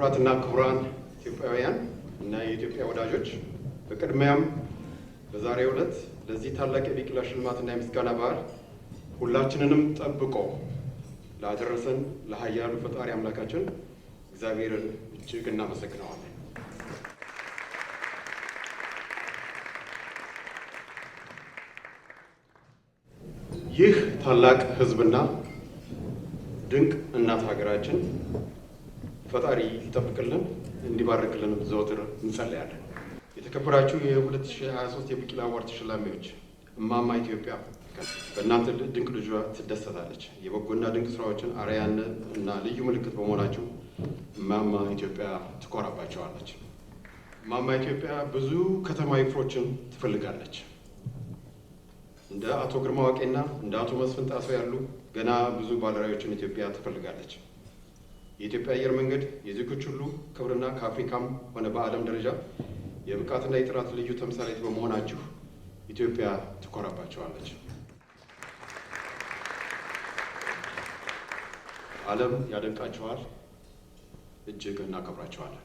ክቡራትና ክቡራን ኢትዮጵያውያን እና የኢትዮጵያ ወዳጆች በቅድሚያም በዛሬው ዕለት ለዚህ ታላቅ የቢቂላ ሽልማትና የምስጋና በዓል ሁላችንንም ጠብቆ ላደረሰን ለኃያሉ ፈጣሪ አምላካችን እግዚአብሔርን እጅግ እናመሰግናለን። ይህ ታላቅ ሕዝብና ድንቅ እናት ሀገራችን ፈጣሪ ይጠብቅልን እንዲባርክልን ዘወትር እንጸልያለን። የተከበራችሁ የ2023 የቢቂላ አዋርድ ተሸላሚዎች እማማ ኢትዮጵያ በእናንተ ድንቅ ልጇ ትደሰታለች። የበጎና ድንቅ ስራዎችን አርአያነት እና ልዩ ምልክት በመሆናችሁ እማማ ኢትዮጵያ ትኮራባቸዋለች። እማማ ኢትዮጵያ ብዙ ከተማዊ ፍሮችን ትፈልጋለች። እንደ አቶ ግርማ ዋቄና እንደ አቶ መስፍን ጣሰው ያሉ ገና ብዙ ባለራዕዮችን ኢትዮጵያ ትፈልጋለች። የኢትዮጵያ አየር መንገድ የዜጎች ሁሉ ክብርና ከአፍሪካም ሆነ በዓለም ደረጃ የብቃትና የጥራት ልዩ ተምሳሌት በመሆናችሁ ኢትዮጵያ ትኮራባቸዋለች። ዓለም ያደንቃቸዋል፣ እጅግ እናከብራቸዋለን።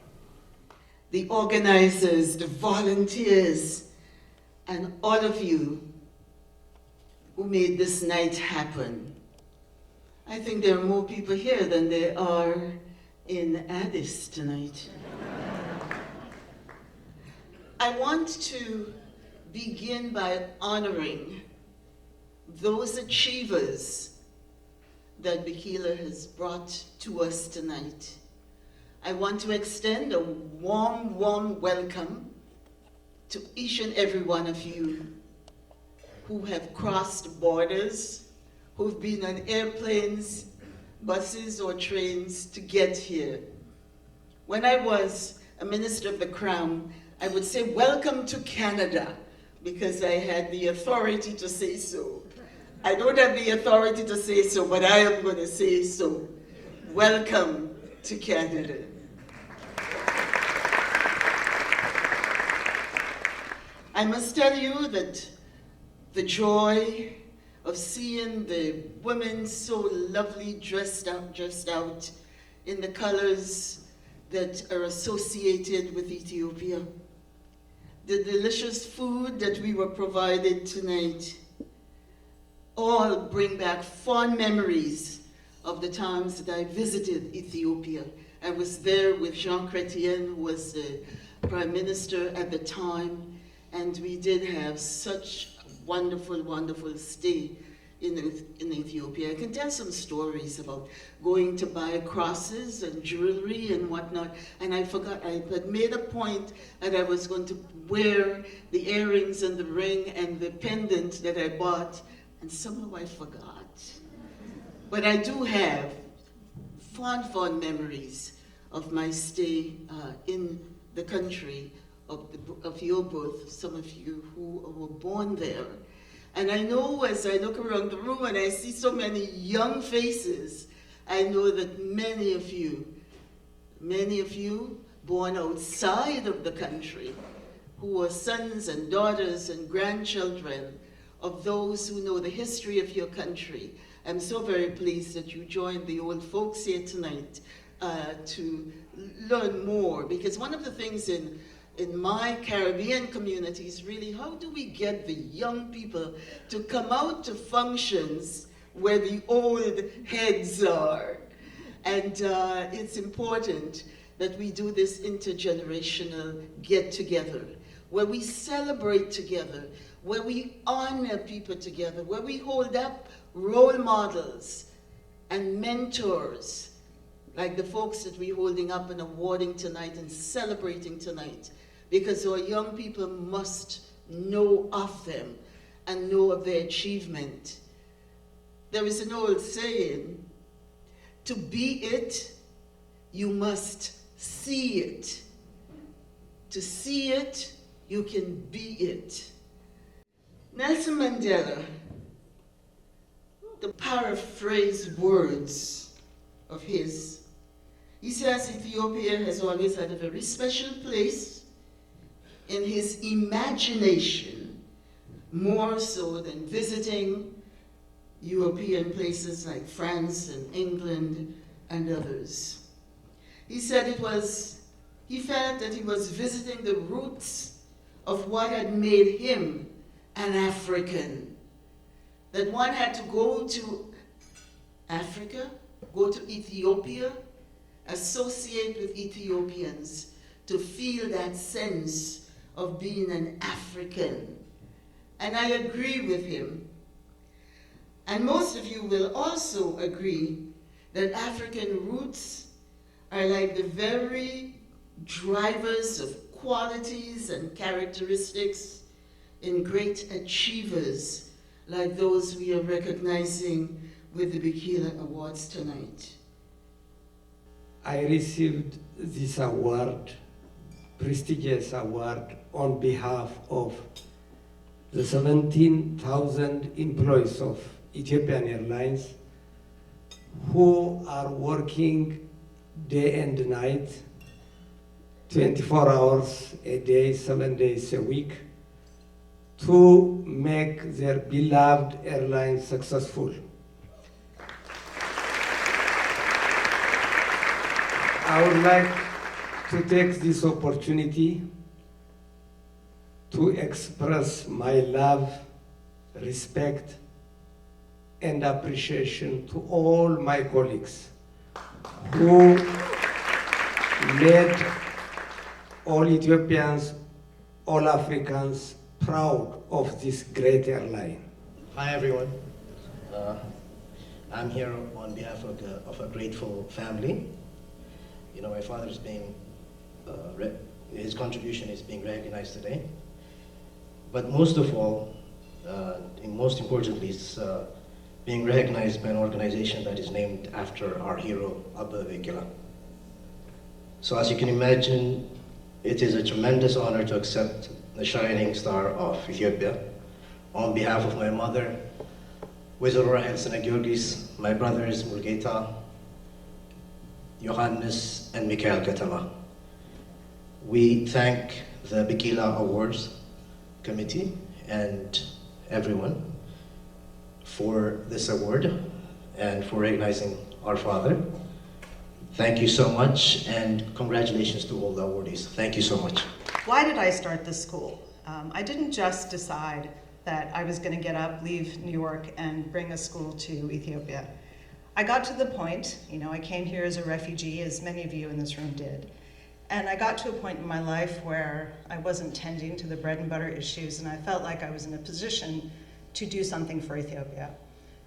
The organizers, the volunteers, and all of you who made this night happen. I think there are more people here than there are in Addis tonight. I want to begin by honoring those achievers that Bikila has brought to us tonight. I want to extend a warm, warm welcome to each and every one of you who have crossed borders, who've been on airplanes, buses, or trains to get here. When I was a minister of the Crown, I would say, welcome to Canada, because I had the authority to say so. I don't have the authority to say so, but I am going to say so. Welcome to Canada. I must tell you that the joy of seeing the women so lovely dressed out in the colors that are associated with Ethiopia. The delicious food that we were provided tonight all bring back fond memories of the times that I visited Ethiopia. I was there with Jean Chrétien, who was the Prime Minister at the time, and we did have such a wonderful, wonderful stay in Ethiopia. I can tell some stories about going to buy crosses and jewelry and whatnot, and I forgot, I had made a point that I was going to wear the earrings and the ring and the pendant that I bought, and somehow I forgot. But I do have fond memories of my stay in the country of your birth, some of you who were born there. And I know as I look around the room and I see so many young faces, I know that many of you born outside of the country, who are sons and daughters and grandchildren of those who know the history of your country. I'm so very pleased that you joined the old folks here tonight to learn more, because one of the things in my Caribbean communities, really, how do we get the young people to come out to functions where the old heads are? And it's important that we do this intergenerational get-together, where we celebrate together, where we honor people together, where we hold up role models and mentors, like the folks that we're holding up and awarding tonight and celebrating tonight. Because our young people must know of them and know of their achievement. There is an old saying, to be it, you must see it. To see it, you can be it. Nelson Mandela, to paraphrase words of his, he says Ethiopia has always had a very special place in his imagination, more so than visiting European places like France and England and others. He said he felt that he was visiting the roots of what had made him an African. That one had to go to Africa, go to Ethiopia, associate with Ethiopians to feel that sense of being an African. And I agree with him. And most of you will also agree that African roots are like the very drivers of qualities and characteristics in great achievers like those we are recognizing with the Bikila Awards tonight. I received this award, prestigious award, on behalf of the 17,000 employees of Ethiopian Airlines who are working day and night, 24 hours a day, 7 days a week, to make their beloved airline successful. I would like to take this opportunity to express my love, respect, and appreciation to all my colleagues who made all Ethiopians, all Africans proud of this great airline. Hi everyone. I'm here on behalf of a grateful family. You know, my father's being, his contribution is being recognized today. But most of all, and most importantly, it's being recognized by an organization that is named after our hero, Abba Bikila. So as you can imagine, it is a tremendous honor to accept the Shining Star of Ethiopia on behalf of my mother, Wizara Georgis, my brothers Mulgeta, Johannes, and Mikhail Katama. We thank the Bikila Awards Committee and everyone for this award and for recognizing our father. Thank you so much, and congratulations to all the awardees. Thank you so much. Why did I start this school? I didn't just decide that I was going to get up, leave New York, and bring a school to Ethiopia. I got to the point, you know, I came here as a refugee, as many of you in this room did, and I got to a point in my life where I wasn't tending to the bread and butter issues, and I felt like I was in a position to do something for Ethiopia.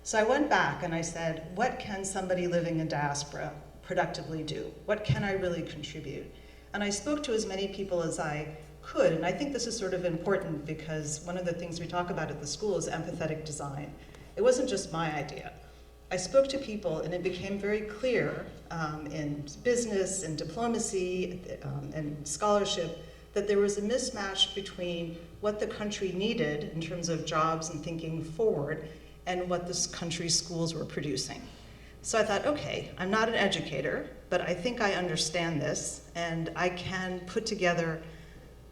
So I went back and I said, what can somebody living in diaspora productively do? What can I really contribute? And I spoke to as many people as I could, and I think this is sort of important because one of the things we talk about at the school is empathetic design. It wasn't just my idea. I spoke to people and it became very clear in business and diplomacy and scholarship that there was a mismatch between what the country needed in terms of jobs and thinking forward and what this country's schools were producing. So I thought, okay, I'm not an educator, but I think I understand this and I can put together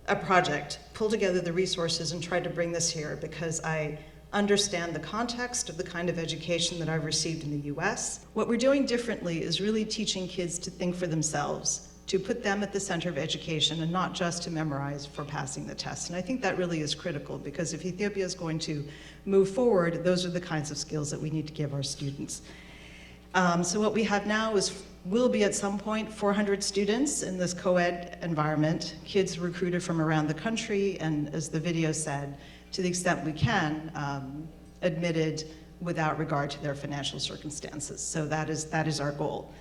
a project, pull together the resources and try to bring this here because I understand the context of the kind of education that I've received in the US. What we're doing differently is really teaching kids to think for themselves, to put them at the center of education and not just to memorize for passing the test. And I think that really is critical because if Ethiopia is going to move forward, those are the kinds of skills that we need to give our students. So what we have now will be at some point 400 students in this co-ed environment, kids recruited from around the country, and as the video said, to the extent we can, admitted without regard to their financial circumstances. So that is our goal.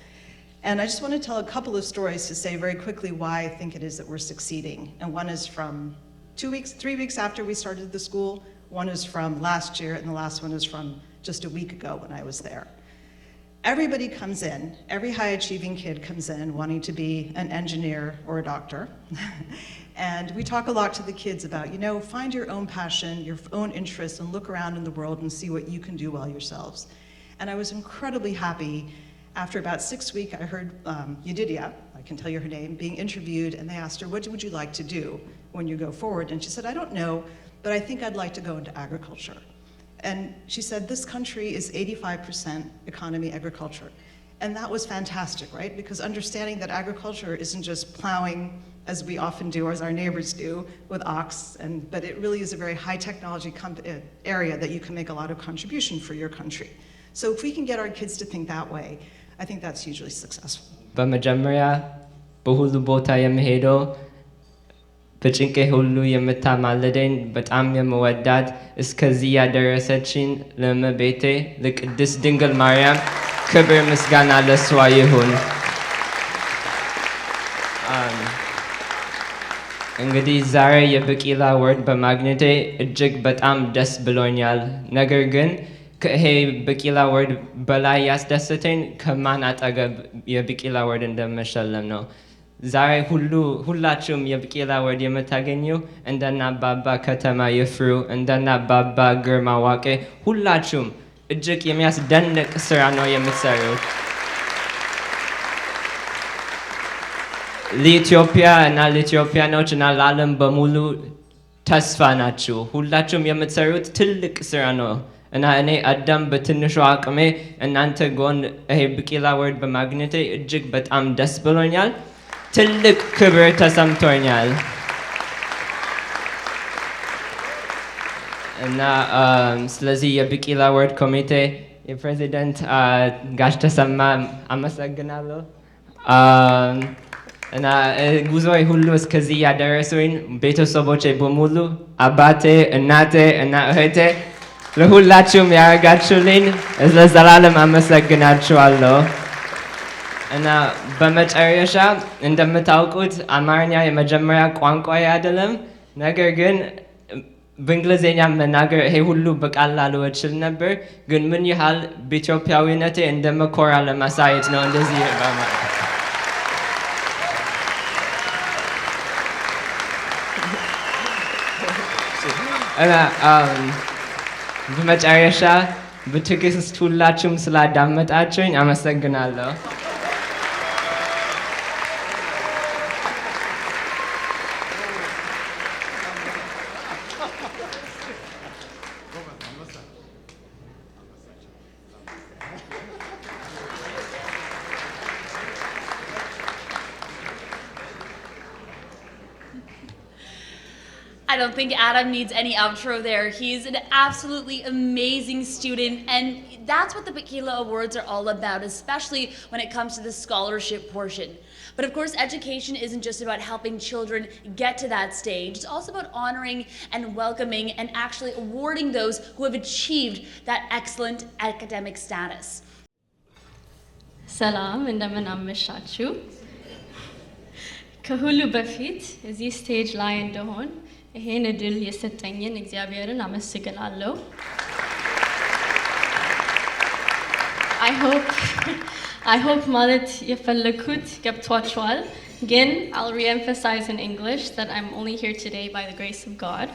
And I just want to tell a couple of stories to say very quickly why I think it is that we're succeeding. And one is from 3 weeks after we started the school, one is from last year, and the last one is from just a week ago when I was there. Everybody comes in, every high-achieving kid comes in wanting to be an engineer or a doctor. And we talk a lot to the kids about, you know, find your own passion, your own interest, and look around in the world and see what you can do well yourselves. And I was incredibly happy. After about 6 weeks, I heard Yedidia, I can tell you her name, being interviewed, and they asked her, what would you like to do when you go forward? And she said, I don't know, but I think I'd like to go into agriculture. And she said, this country is 85% economy agriculture. And that was fantastic, right? Because understanding that agriculture isn't just plowing as we often do, as our neighbors do, with ox, but it really is a very high technology area that you can make a lot of contribution for your country. So if we can get our kids to think that way, I think that's hugely successful. በመጀመሪያ በሁሉ ቦታ የምሄደው በጭንቄ ሁሉ የምታማልደኝ በጣም የምወዳት እስከዚህ ያደረሰችኝ ለእመቤቴ ለቅድስት ድንግል ማርያም ክብር ምስጋና ለእሷ ይሁን። እንግዲህ ዛሬ የቢቂላ አዋርድ በማግኘቴ እጅግ በጣም ደስ ብሎኛል። ነገር ግን ከይሄ ቢቂላ አዋርድ በላይ ያስደሰተኝ ከማን አጠገብ የቢቂላ አዋርድ እንደመሸለም ነው። ዛሬ ሁላችሁም የቢቂላ አዋርድ የምታገኙ እንደና አባባ ከተማ ይፍሩ፣ እንደና አባባ ግርማ ዋቄ ሁላችሁም እጅግ የሚያስደንቅ ስራ ነው የምትሰሩት። ለኢትዮጵያ እና ለኢትዮጵያኖች እና ለዓለም በሙሉ ተስፋ ናችሁ። ሁላችሁም የምትሰሩት ትልቅ ስራ ነው እና እኔ አዳም በትንሹ አቅሜ እናንተ ጎን ይሄ ቢቂላ አዋርድ በማግኘቴ እጅግ በጣም ደስ ብሎኛል። ትልቅ ክብር ተሰምቶኛል እና ስለዚህ የቢቂላ አዋርድ ኮሚቴ የፕሬዚደንት ጋሽ ተሰማ አመሰግናለሁ። እና ጉዞዬ ሁሉ እስከዚህ ያደረሱኝ ቤተሰቦቼ በሙሉ አባቴ፣ እናቴ እና እህቴ ለሁላችሁም ያደረጋችሁልኝ ለዘላለም አመሰግናችኋለሁ። እና በመጨረሻ እንደምታውቁት አማርኛ የመጀመሪያ ቋንቋዬ አይደለም። ነገር ግን በእንግሊዝኛ መናገር ይሄ ሁሉ በቀላሉ እችል ነበር። ግን ምን ያህል በኢትዮጵያዊነቴ እንደምኮራ ለማሳየት ነው እንደዚህ በማለት እና በመጨረሻ በትዕግስት ሁላችሁም ስላዳመጣችሁኝ አመሰግናለሁ። I don't think Adam needs any outro there. He's an absolutely amazing student, and that's what the Bikila Awards are all about, especially when it comes to the scholarship portion. But of course, education isn't just about helping children get to that stage. It's also about honoring and welcoming and actually awarding those who have achieved that excellent academic status. ሰላም እንደምን አመሻችሁ። ከሁሉ በፊት እዚህ ስቴጅ ላይ እንደሆን ይሄን እድል የሰጠኝን እግዚአብሔርን አመሰግናለሁ። I hope ማለት የፈለኩት ገብቷችኋል። ግን I'll re-emphasize in English that I'm only here today by the grace of God.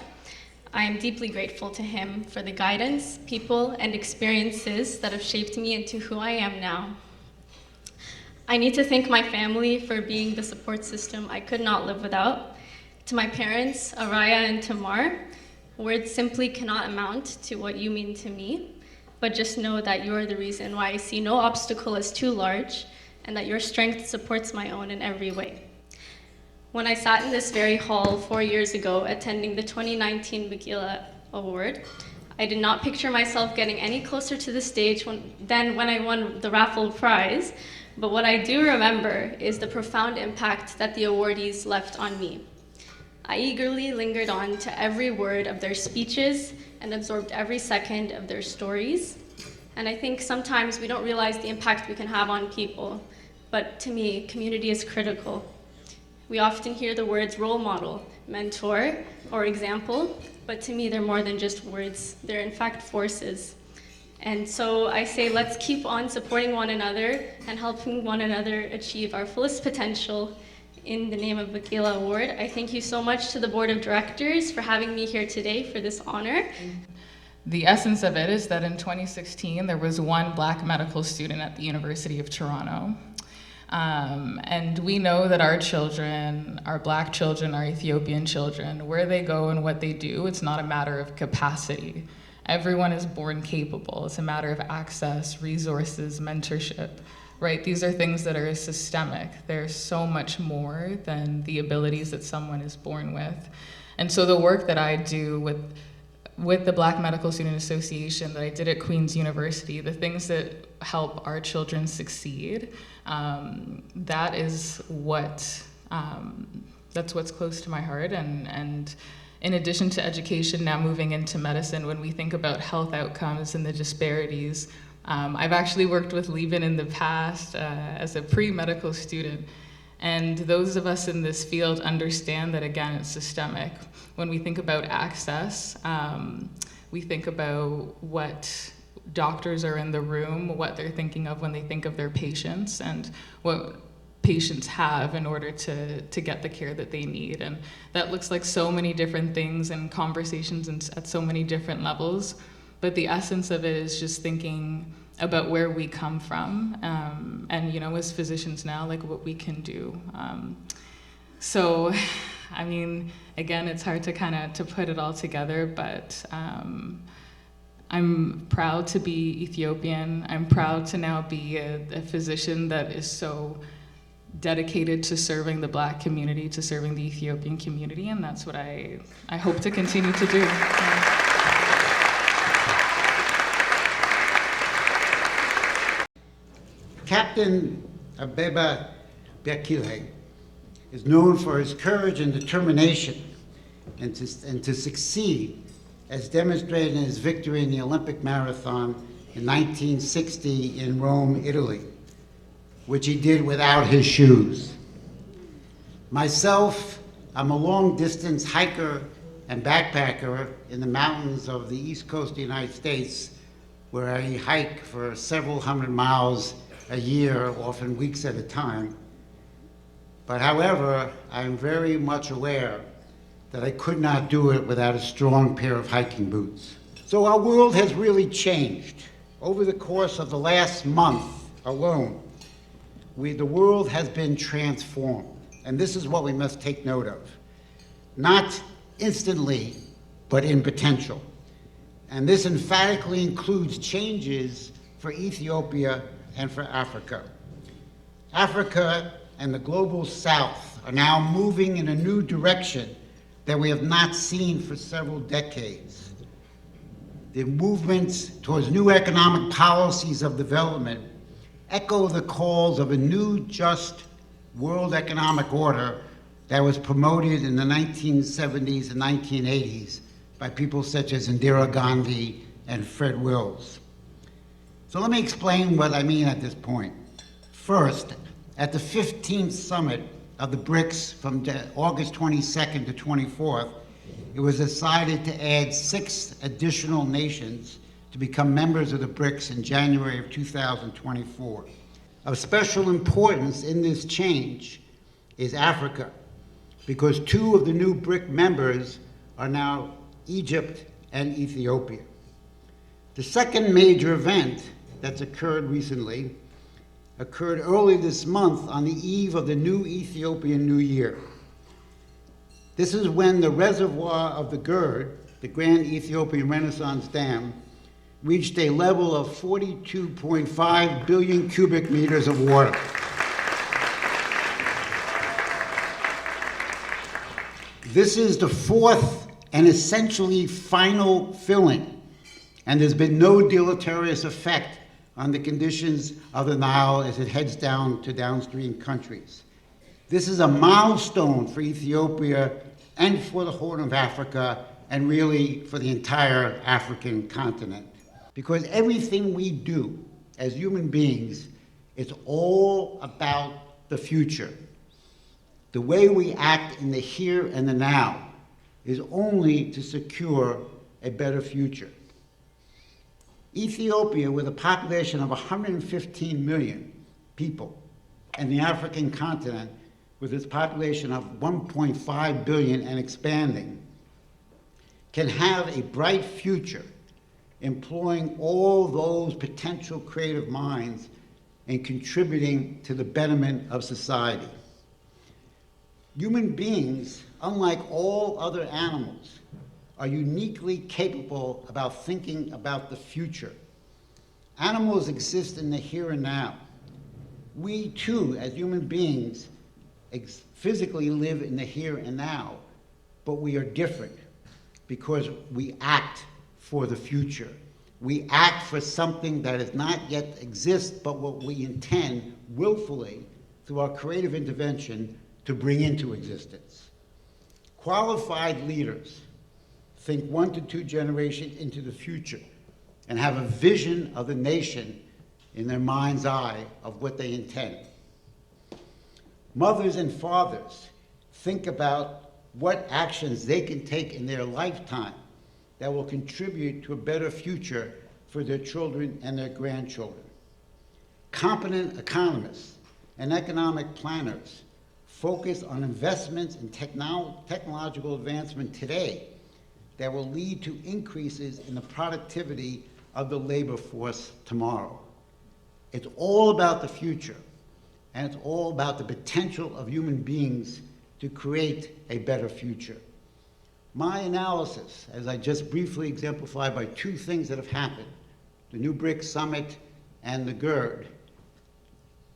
I am deeply grateful to Him for the guidance, people, and experiences that have shaped me into who I am now. I need to thank my family for being the support system I could not live without. To my parents, Araya and Tamar, words simply cannot amount to what you mean to me, but just know that you are the reason why I see no obstacle as too large and that your strength supports my own in every way. When I sat in this very hall 4 years ago attending the 2019 Bikila Award, I did not picture myself getting any closer to the stage than when I won the raffle prize, but what I do remember is the profound impact that the awardees left on me. I eagerly lingered on to every word of their speeches and absorbed every second of their stories. And I think sometimes we don't realize the impact we can have on people, but to me, community is critical. We often hear the words role model, mentor, or example, but to me, they're more than just words. They're in fact forces. And so I say, let's keep on supporting one another and helping one another achieve our fullest potential in the name of Bikila Award. I thank you so much to the Board of Directors for having me here today for this honor. The essence of it is that in 2016, there was one Black medical student at the University of Toronto. And we know that our children, our Black children, our Ethiopian children, where they go and what they do, it's not a matter of capacity. everyone is born capable. It's a matter of access, resources, mentorship, right? These are things that are systemic. They're so much more than the abilities that someone is born with. And so the work that I do with the Black Medical Student Association that I did at Queen's University, the things that help our children succeed, that is that's what's close to my heart. And in addition to education, now moving into medicine, when we think about health outcomes and the disparities, I've actually worked with Leben in the past as a pre-medical student. And those of us in this field understand that, again, it's systemic. When we think about access, we think about what doctors are in the room, what they're thinking of when they think of their patients, and what patients have in order to get the care that they need. And that looks like so many different things and conversations at so many different levels. But the essence of it is just thinking about where we come from, and, you know, as physicians now, like what we can do. So, I mean, again, it's hard to put it all together, but I'm proud to be Ethiopian. I'm proud to now be a physician that is so dedicated to serving the Black community, to serving the Ethiopian community, and that's what I hope to continue to do. Yeah. Captain Abeba Bikila is known for his courage and determination and to succeed, as demonstrated in his victory in the Olympic marathon in 1960 in Rome, Italy, which he did without his shoes. Myself, I'm a long-distance hiker and backpacker in the mountains of the East Coast of the United States, where I hike for several hundred miles a year, often weeks at a time. But however, I'm very much aware that I could not do it without a strong pair of hiking boots. So our world has really changed. Over the course of the last month alone, the world has been transformed. And this is what we must take note of. Not instantly, but in potential. And this emphatically includes changes for Ethiopia and for Africa. Africa and the global South are now moving in a new direction that we have not seen for several decades. The movements towards new economic policies of development echo the calls of a new, just world economic order that was promoted in the 1970s and 1980s by people such as Indira Gandhi and Fred Wills. So let me explain what I mean at this point. First, at the 15th summit of the BRICS from August 22nd to 24th, it was decided to add 6 additional nations to become members of the BRICS in January of 2024. Of special importance in this change is Africa, because 2 of the new BRIC members are now Egypt and Ethiopia. The second major event that's occurred recently occurred early this month on the eve of the new Ethiopian New Year. This is when the reservoir of the GERD, the Grand Ethiopian Renaissance Dam, reached a level of 42.5 billion cubic meters of water. This is the 4th and essentially final filling, and there's been no deleterious effect on the conditions of the Nile as it heads down to downstream countries. This is a milestone for Ethiopia and for the Horn of Africa, and really for the entire African continent. Because everything we do as human beings, it's all about the future. The way we act in the here and the now is only to secure a better future. Ethiopia, with a population of 115 million people, and the African continent, with its population of 1.5 billion and expanding, can have a bright future employing all those potential creative minds and contributing to the betterment of society. Human beings, unlike all other animals, are uniquely capable about thinking about the future. Animals exist in the here and now. We too, as human beings, physically live in the here and now, but we are different because we act for the future. We act for something that does not yet exist, but what we intend willfully through our creative intervention to bring into existence. Qualified leaders think 1 to 2 generations into the future and have a vision of the nation in their mind's eye of what they intend. Mothers and fathers think about what actions they can take in their lifetime that will contribute to a better future for their children and their grandchildren. Competent economists and economic planners focus on investments in technological advancement today that will lead to increases in the productivity of the labor force tomorrow. It's all about the future, and it's all about the potential of human beings to create a better future. My analysis, as I just briefly exemplified by 2 things that have happened, the New BRICS Summit and the GERD,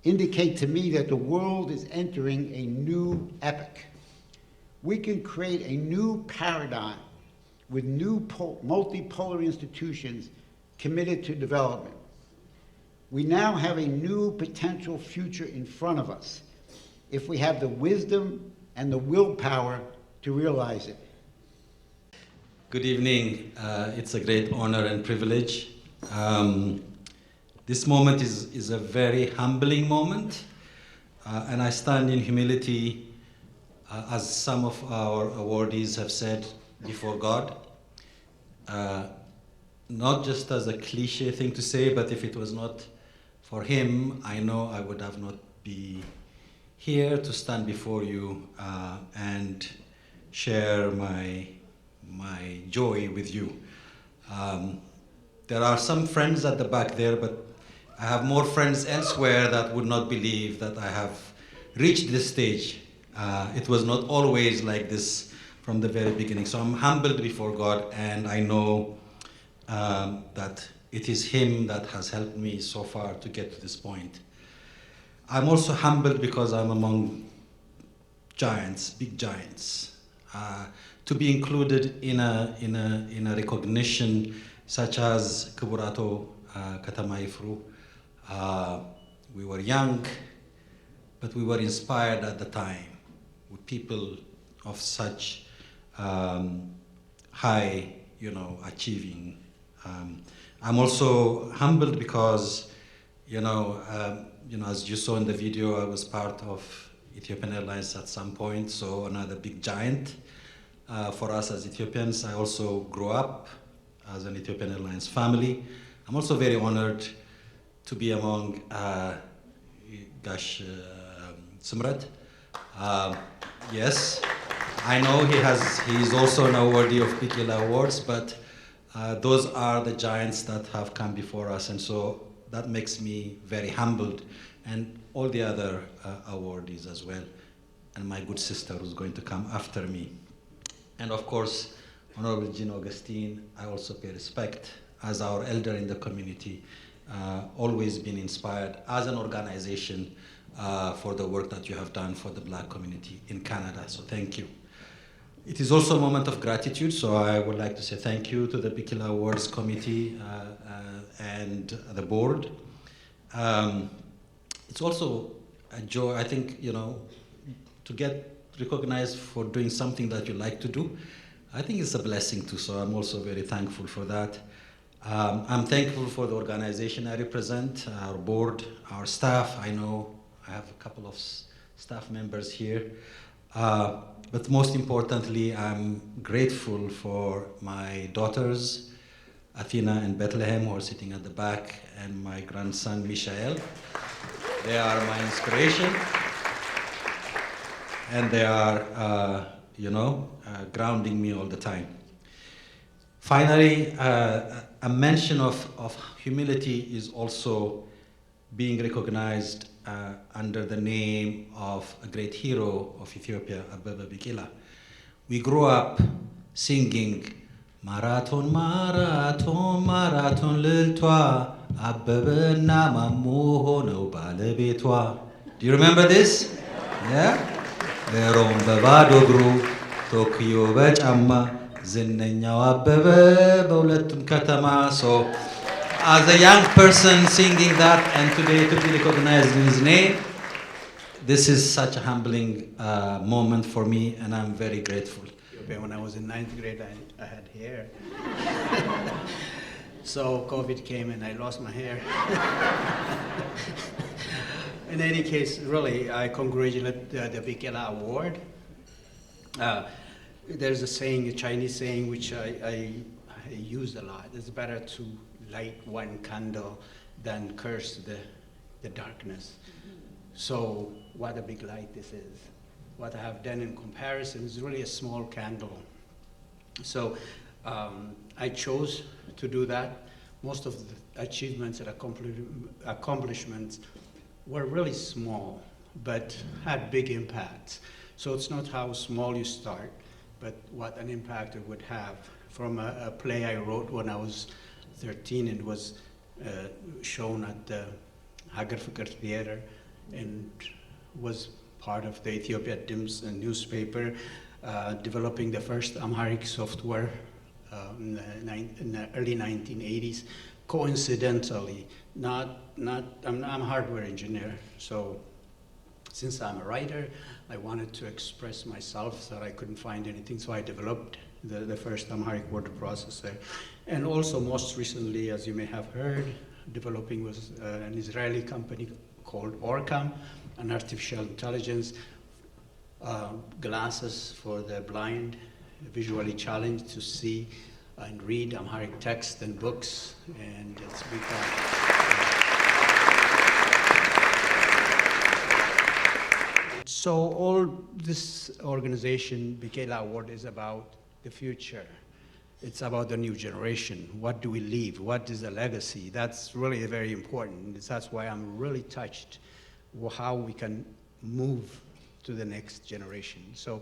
indicate to me that the world is entering a new epoch. We can create a new paradigm with new multipolar institutions committed to development. We now have a new potential future in front of us if we have the wisdom and the willpower to realize it. Good evening. It's a great honor and privilege. This moment is a very humbling moment, and I stand in humility, as some of our awardees have said, before God. Not just as a cliche thing to say, but if it was not for him, I know I would have not be here to stand before you and share my joy with you. There are some friends at the back there, but I have more friends elsewhere that would not believe that I have reached this stage. It was not always like this from the very beginning. So I'm humbled before God, and I know that it is him that has helped me so far to get to this point. I'm also humbled because I'm among giants, big giants. To be included in a recognition such as Kuburato Katamaifru. We were young, but we were inspired at the time with people of such high, achieving. I'm also humbled because, as you saw in the video, I was part of Ethiopian Airlines at some point, so another big giant for us as Ethiopians. I also grew up as an Ethiopian Airlines family. I'm also very honored to be among Gash Simrat. Yes, I know he is also an awardee of Bikila Awards, but those are the giants that have come before us, and so that makes me very humbled, and all the other awardees as well, and my good sister who's going to come after me. And of course, Honorable Jean Augustine, I also pay respect as our elder in the community, always been inspired as an organization for the work that you have done for the Black community in Canada, so thank you. It is also a moment of gratitude, so I would like to say thank you to the Bikila Awards Committee and the board. It's also a joy, I think, to get recognized for doing something that you like to do. I think it's a blessing too, so I'm also very thankful for that. I'm thankful for the organization I represent, our board, our staff. I know I have a couple of staff members here. But most importantly, I'm grateful for my daughters, Athena and Bethlehem, who are sitting at the back, and my grandson, Mishael. They are my inspiration. And they are, grounding me all the time. Finally, a mention of humility is also being recognized under the name of a great hero of Ethiopia, Ababa Bikila. We grew up singing ማራቶን ማራቶን ማራቶን ልልቷ አበበና ማሞ ሆነው ባለቤቷ። Do you remember this? Yeah? ሮም በባዶ እግሩ ቶኪዮ በጫማ ዝነኛው አበበ በሁለቱም ከተማ። So as a young person singing that and today to be recognized in his name, this is such a humbling moment for me and I'm very grateful. When I was in 9th grade, I had hair. So COVID came and I lost my hair. In any case, really, I congratulate the Bikila Award. There's a saying, a Chinese saying, which I use a lot. It's better to light one candle than curse the darkness. So what a big light this is. What I have done in comparison is really a small candle. So I chose to do that. Most of the achievements and accomplishments were really small, but had big impacts. So it's not how small you start, but what an impact it would have. From a play I wrote when I was 13 and was shown at the Hagar Fikr Theater and was part of the Ethiopia Dims newspaper, developing the first Amharic software in the early 1980s. Coincidentally, I'm a hardware engineer, so since I'm a writer, I wanted to express myself, so I couldn't find anything, so I developed the first Amharic word processor. And also, most recently, as you may have heard, developing was an Israeli company called Orcam, an artificial intelligence, glasses for the blind, visually challenged to see and read Amharic text and books, and it's become... So all this organization, Bikila Award, is about the future. It's about the new generation. What do we leave? What is the legacy? That's really very important. That's why I'm really touched how we can move to the next generation. So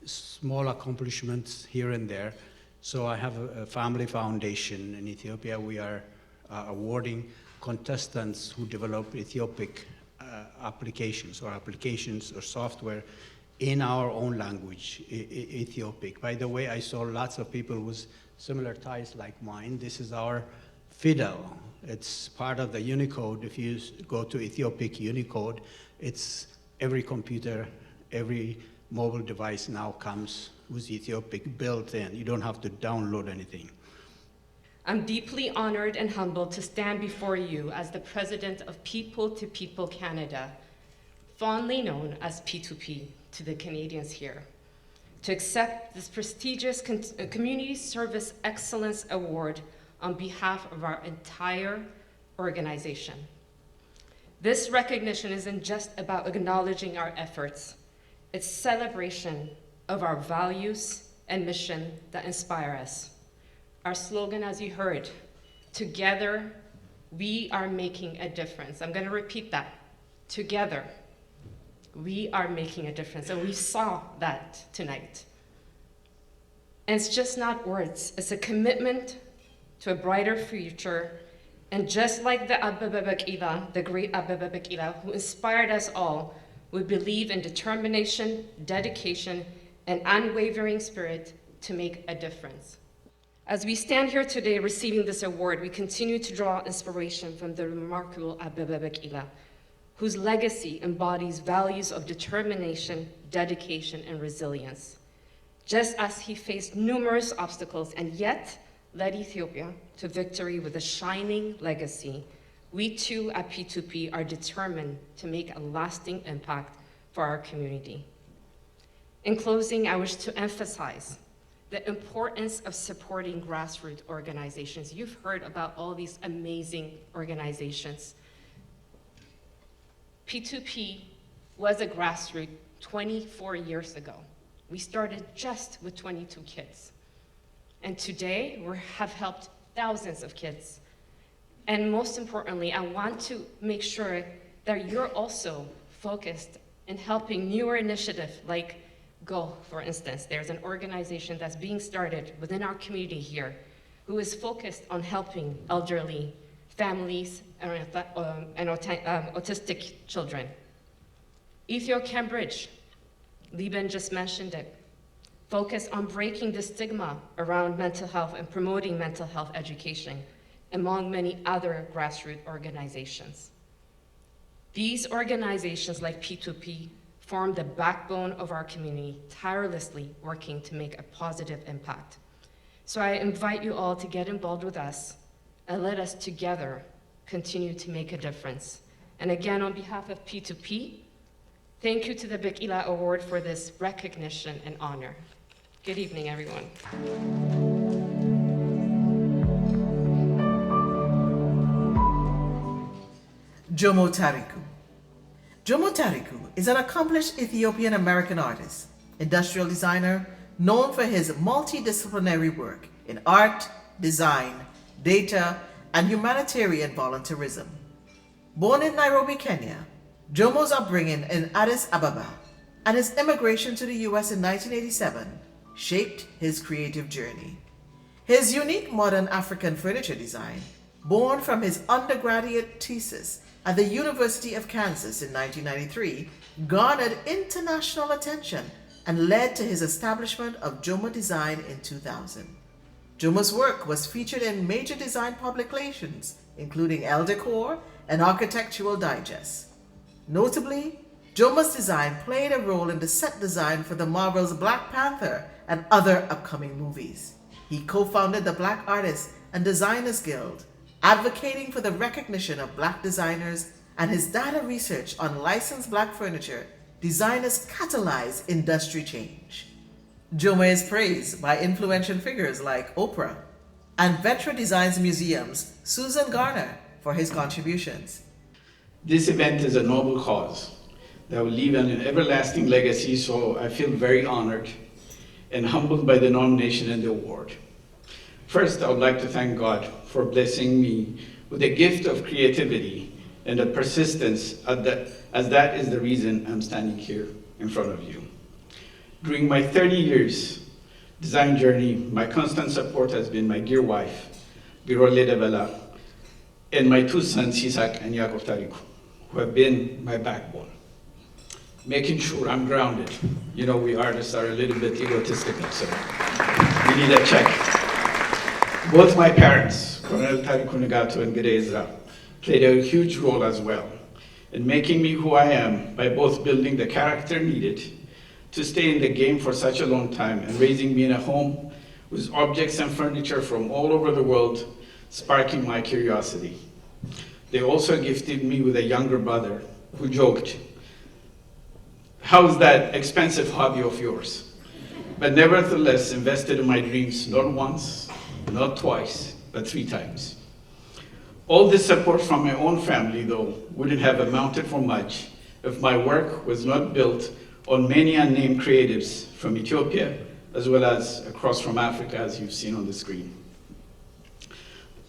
small accomplishments here and there. So I have a family foundation in Ethiopia. We are awarding contestants who develop Ethiopic applications or software in our own language, Ethiopic. By the way, I saw lots of people with similar ties like mine. This is our Fidel. It's part of the Unicode. If you go to Ethiopic Unicode, it's every computer, every mobile device now comes with Ethiopic built in. You don't have to download anything. I'm deeply honored and humbled to stand before you as the president of People to People Canada, fondly known as P2P to the Canadians here, to accept this prestigious Community Service Excellence Award on behalf of our entire organization. This recognition isn't just about acknowledging our efforts, it's celebration of our values and mission that inspire us. Our slogan, as you heard, together we are making a difference. I'm going to repeat that. Together we are making a difference, and we saw that tonight. And it's just not words, it's a commitment to a brighter future. And just like the Ababa Bikila, the great Ababa Bikila, who inspired us all, we believe in determination, dedication, and unwavering spirit to make a difference. As we stand here today receiving this award, we continue to draw inspiration from the remarkable Ababa Bikila, whose legacy embodies values of determination, dedication, and resilience. Just as he faced numerous obstacles and yet led Ethiopia to victory with a shining legacy, we too at P2P are determined to make a lasting impact for our community. In closing, I wish to emphasize the importance of supporting grassroots organizations. You've heard about all these amazing organizations. P2P was a grassroots 24 years ago. We started just with 22 kids. And today we have helped thousands of kids. And most importantly, I want to make sure that you're also focused in helping newer initiatives like Go, for instance, there's an organization that's being started within our community here who is focused on helping elderly families and autistic children. Ethio Cambridge, Liban just mentioned it, focus on breaking the stigma around mental health and promoting mental health education, among many other grassroots organizations. These organizations like P2P form the backbone of our community, tirelessly working to make a positive impact. So I invite you all to get involved with us and let us together continue to make a difference. And again, on behalf of P2P, thank you to the Bikila Award for this recognition and honor. Good evening, everyone. Jomo Tariku. Jomo Tariku is an accomplished Ethiopian-American artist, industrial designer, known for his multidisciplinary work in art, design, data, and humanitarian volunteerism. Born in Nairobi, Kenya, Jomo's upbringing in Addis Ababa and his immigration to the US in 1987 shaped his creative journey. His unique modern African furniture design, born from his undergraduate thesis at the University of Kansas in 1993, garnered international attention and led to his establishment of Jomo Design in 2000. Jomo's work was featured in major design publications, including Elle Decor and Architectural Digest. Notably, Jomo's design played a role in the set design for the Marvel's Black Panther and other upcoming movies. He co-founded the Black Artists and Designers Guild, advocating for the recognition of Black designers, and his data research on licensed Black furniture designers catalyze industry change. Jomo is praised by influential figures like Oprah and Vetra Designs Museum's Susan Garner for his contributions. This event is a noble cause that will leave an everlasting legacy, so I feel very honored and humbled by the nomination and the award. First, I would like to thank God for blessing me with the gift of creativity and the persistence, as that is the reason I'm standing here in front of you. During my 30 years design journey, my constant support has been my dear wife, Birole Devela, and my two sons, Isaac and Yaakov Tariku, who have been my backbone, making sure I'm grounded. You know, we artists are a little bit egotistical, so we need a check. Both my parents, Colonel Tariku Nagato and Gede Ezra, played a huge role as well in making me who I am by both building the character needed to stay in the game for such a long time and raising me in a home with objects and furniture from all over the world, sparking my curiosity. They also gifted me with a younger brother who joked, "How's that expensive hobby of yours?" But nevertheless invested in my dreams, not once, not twice, but 3 times. All this support from my own family, though, wouldn't have amounted for much if my work was not built on many unnamed creatives from Ethiopia, as well as across from Africa, as you've seen on the screen.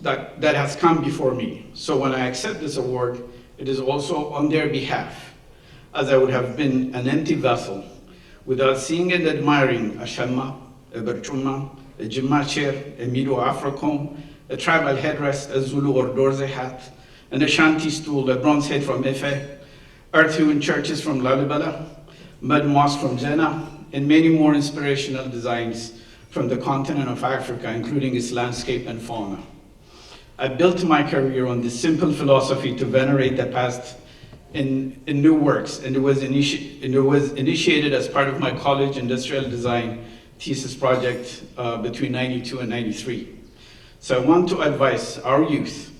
That has come before me. So when I accept this award, it is also on their behalf, as I would have been an empty vessel without seeing and admiring a shama, a berchuma, a jimma chair, a Mido Afrocomb, a tribal headrest, a Zulu or Dorze hat, an Ashanti stool, a bronze head from Efe, earth-hewn churches from Lalibela, mud mosque from Jena, and many more inspirational designs from the continent of Africa, including its landscape and fauna. I built my career on this simple philosophy to venerate the past in new works, and it was initiated as part of my college industrial design thesis project between 92 and 93. So I want to advise our youth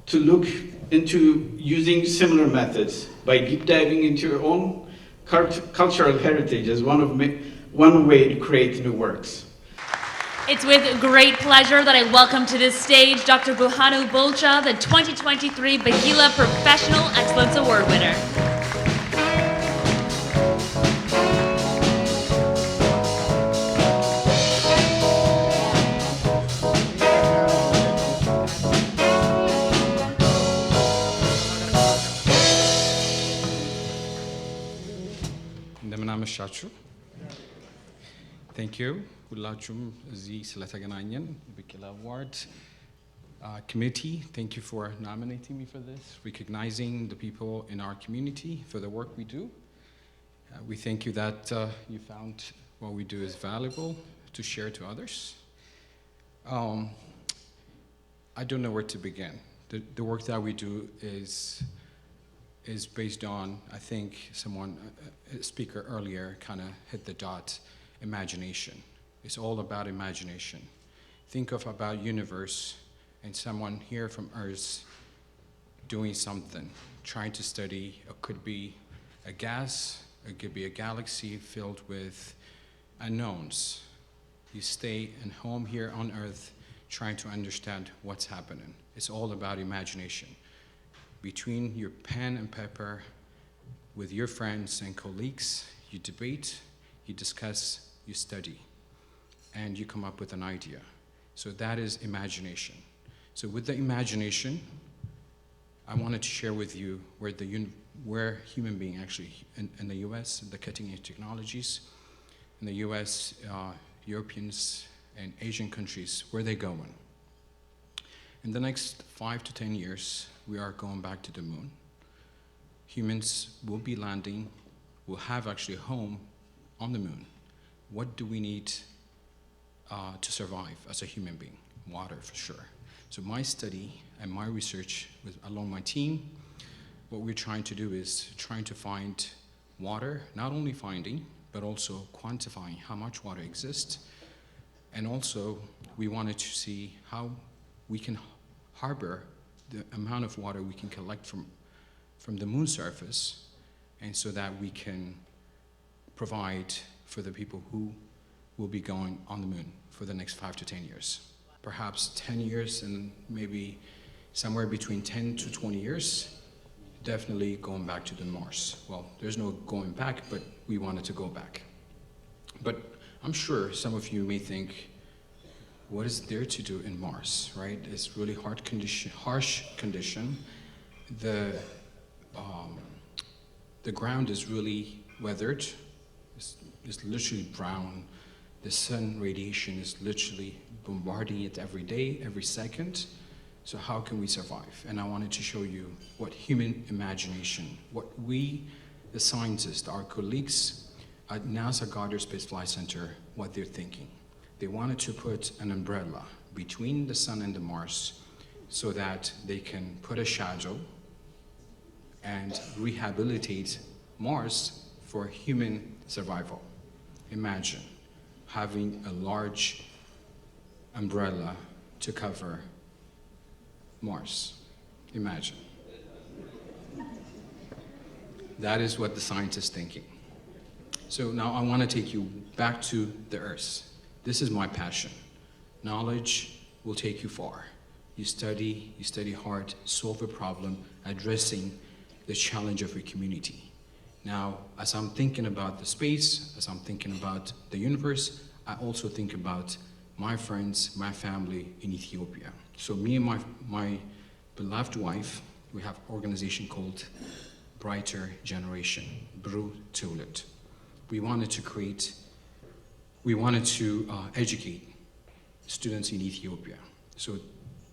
to look into using similar methods by deep diving into your own cultural heritage as one way to create new works. It's with great pleasure that I welcome to this stage Dr. Buhanu Bulcha, the 2023 Bikila Professional Excellence Award winner. እንደምን አመሻችሁ። Thank you. ሁላችሁም እዚህ ስለተገናኘን Bikila Award committee, thank you for nominating me for this, recognizing the people in our community for the work we do. We thank you that you found what we do is valuable to share to others. I don't know where to begin. The work that we do is based on, I think a speaker earlier kind of hit the dot, imagination. It's all about imagination. Think about universe and someone here from Earth doing something, trying to study. It could be a gas, it could be a galaxy filled with unknowns. You stay at home here on Earth trying to understand what's happening. It's all about imagination. Between your pen and paper, with your friends and colleagues, you debate, you discuss, you study, and you come up with an idea. So that is imagination. So with the imagination, I wanted to share with you where human being actually, in the US, the cutting edge technologies, in the US, Europeans and Asian countries, where they're going. In the next 5 to 10 years, we are going back to the moon. Humans will be landing, will have actually a home on the moon. What do we need to survive as a human being? Water, for sure. So my study and my research along my team, what we're trying to do is trying to find water, not only finding, but also quantifying how much water exists. And also, we wanted to see how we can harbor the amount of water we can collect from the moon surface, and so that we can provide for the people who will be going on the moon for the next 5 to 10 years. Perhaps 10 years and maybe somewhere between 10 to 20 years, definitely going back to the Mars. Well, there's no going back, but we wanted to go back. But I'm sure some of you may think, what is there to do in Mars, right? It's really harsh condition. The ground is really weathered. It's literally brown. The sun radiation is literally bombarding it every day, every second. So how can we survive? And I wanted to show you what human imagination, what we, the scientists, our colleagues at NASA Goddard Space Flight Center, what they're thinking. They wanted to put an umbrella between the sun and the Mars so that they can put a shadow and rehabilitate Mars for human survival. Imagine having a large umbrella to cover Mars. Imagine. That is what the scientists are thinking. So now I want to take you back to the Earth. This is my passion. Knowledge will take you far. You study hard, solve a problem, addressing the challenge of your community. Now, as I'm thinking about the space, as I'm thinking about the universe, I also think about my friends, my family in Ethiopia. So me and my beloved wife, we have an organization called Brighter Generation, Bru Tulet. We wanted to educate students in Ethiopia. So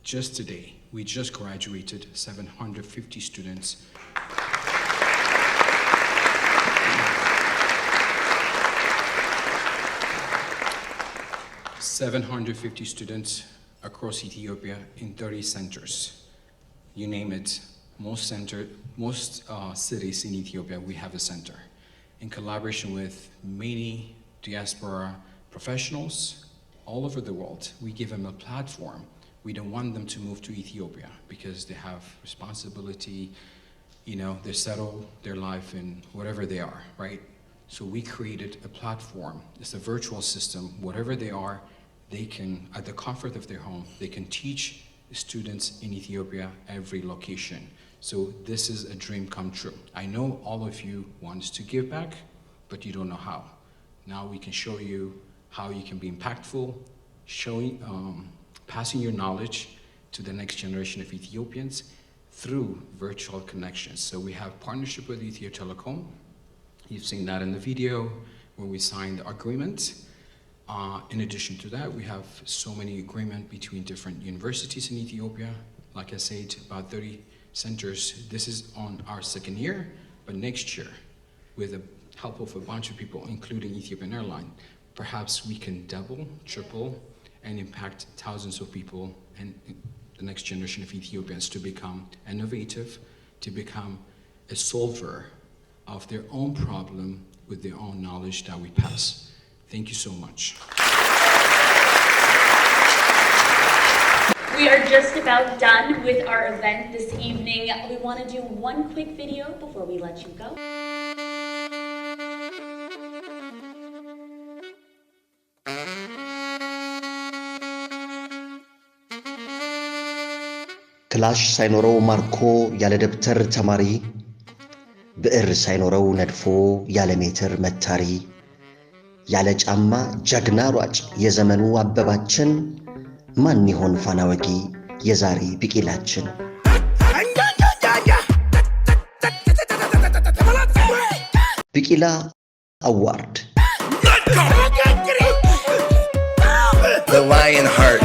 just today, we just graduated 750 students. 750 students across Ethiopia in 30 centers. You name it, most cities in Ethiopia, we have a center. In collaboration with many diaspora professionals all over the world, we give them a platform. We don't want them to move to Ethiopia because they have responsibility, they settle their life in whatever they are, right? So we created a platform. It's a virtual system. Whatever they are, they can, at the comfort of their home, they can teach students in Ethiopia every location. So this is a dream come true. I know all of you want to give back, but you don't know how. Now we can show you how you can be impactful, passing your knowledge to the next generation of Ethiopians through virtual connections. So we have partnership with Ethio Telecom. You've seen that in the video where we signed the agreement. In addition to that, we have so many agreements between different universities in Ethiopia. Like I said, about 30 centers. This is on our second year, but next year, with the help of a bunch of people, including Ethiopian Airlines, perhaps we can double, triple, and impact thousands of people and the next generation of Ethiopians to become innovative, to become a solver of their own problem with their own knowledge that we pass. Thank you so much. We are just about done with our event this evening. We want to do one quick video before we let you go. ክላሽ ሳይኖረው ማርኮ ያለ ደብተር ተማሪ ብዕር ሳይኖረው ነድፎ ያለ ሜትር መታሪ ያለ ጫማ ጀግና ሯጭ የዘመኑ አበባችን ማን ይሆን ፋና ወጊ የዛሬ ቢቂላችን ቢቂላ አዋርድ The Lion Heart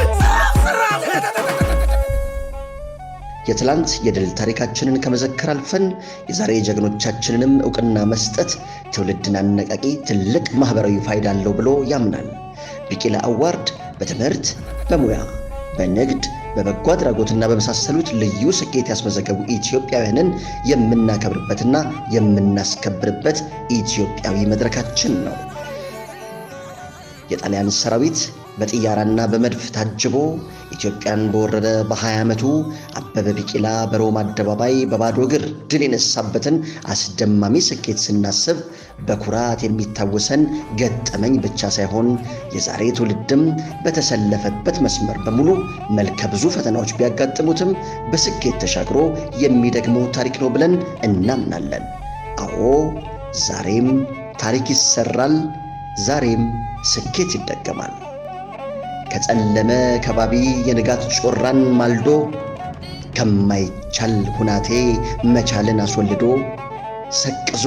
የትላንት የድል ታሪካችንን ከመዘከር አልፈን የዛሬ ጀግኖቻችንንም ዕውቅና መስጠት ትውልድን አነቃቂ ትልቅ ማህበራዊ ፋይዳ አለው ብሎ ያምናል። ቢቂላ አዋርድ በትምህርት፣ በሙያ፣ በንግድ፣ በበጎ አድራጎትና በመሳሰሉት ልዩ ስኬት ያስመዘገቡ ኢትዮጵያውያንን የምናከብርበትና የምናስከብርበት ኢትዮጵያዊ መድረካችን ነው። የጣሊያን ሰራዊት በጥያራና በመድፍ ታጅቦ ኢትዮጵያን በወረደ በ20 ዓመቱ አበበ ቢቂላ በሮም አደባባይ በባዶ እግር ድል የነሳበትን አስደማሚ ስኬት ስናስብ በኩራት የሚታወሰን ገጠመኝ ብቻ ሳይሆን የዛሬ ትውልድም በተሰለፈበት መስመር በሙሉ መልከ ብዙ ፈተናዎች ቢያጋጥሙትም በስኬት ተሻግሮ የሚደግመው ታሪክ ነው ብለን እናምናለን። አዎ ዛሬም ታሪክ ይሰራል፣ ዛሬም ስኬት ይደገማል። ከጨለመ ከባቢ የንጋት ጮራን ማልዶ ከማይቻል ሁናቴ መቻልን አስወልዶ ሰቅዞ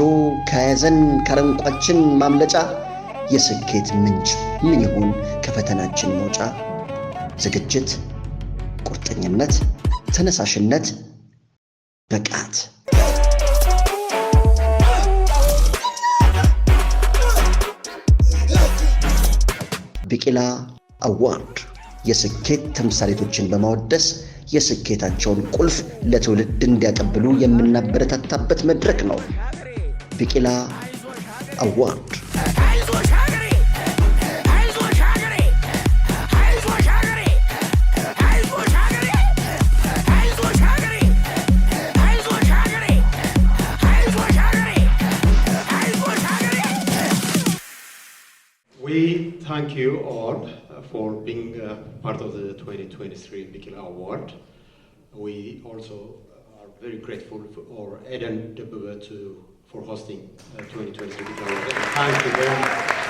ከያዘን ከረንቋችን ማምለጫ የስኬት ምንጭ ምን ይሁን ከፈተናችን መውጫ? ዝግጅት፣ ቁርጠኝነት፣ ተነሳሽነት፣ ብቃት። ቢቂላ አዋርድ የስኬት ተምሳሌቶችን በማወደስ የስኬታቸውን ቁልፍ ለትውልድ እንዲያቀብሉ የምናበረታታበት መድረክ ነው። ቢቂላ አዋርድ We thank you all for being part of the 2023 Bikila Award. We also are very grateful for Eden Debube for hosting 2023 Bikila Award. Thank you very much.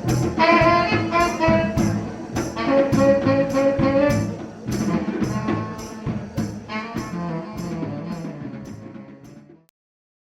Thank you.